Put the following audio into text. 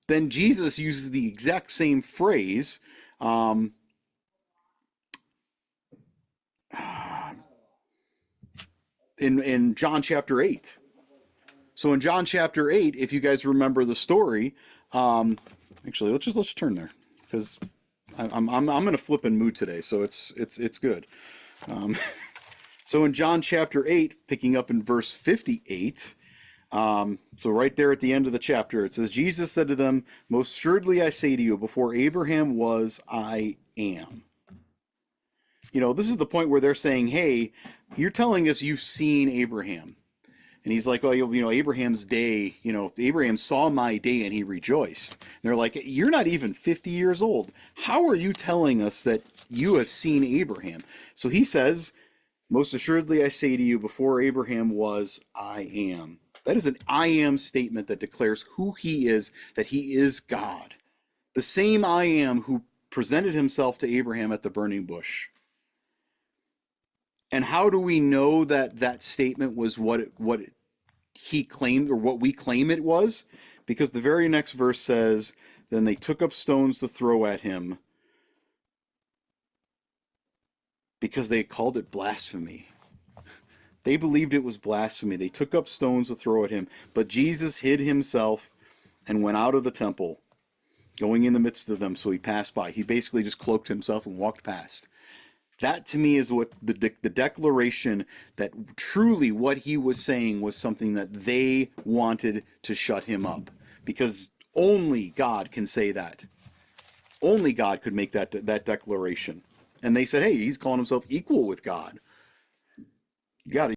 then Jesus uses the exact same phrase in John chapter 8. So in John chapter 8, if you guys remember the story, actually let's turn there, because I'm in a flippin' mood today, so it's good. So in John chapter 8, picking up in verse 58, so right there at the end of the chapter, it says, Jesus said to them, most assuredly I say to you, before Abraham was, I am. You know, this is the point where they're saying, hey, you're telling us you've seen Abraham. And he's like, oh, you know, Abraham's day, you know, Abraham saw my day and he rejoiced. And they're like, you're not even 50 years old. How are you telling us that you have seen Abraham? So he says, most assuredly I say to you, before Abraham was, I am. That is an I am statement that declares who he is, that he is God. The same I am who presented himself to Abraham at the burning bush. And how do we know that that statement was what he claimed, or what we claim it was? Because the very next verse says, then they took up stones to throw at him because they called it blasphemy. They believed it was blasphemy. They took up stones to throw at him. But Jesus hid himself and went out of the temple, going in the midst of them. So he passed by. He basically just cloaked himself and walked past. That to me is what the declaration that truly what he was saying was something that they wanted to shut him up. Because only God can say that. Only God could make that declaration. And they said, hey, he's calling himself equal with God. You got to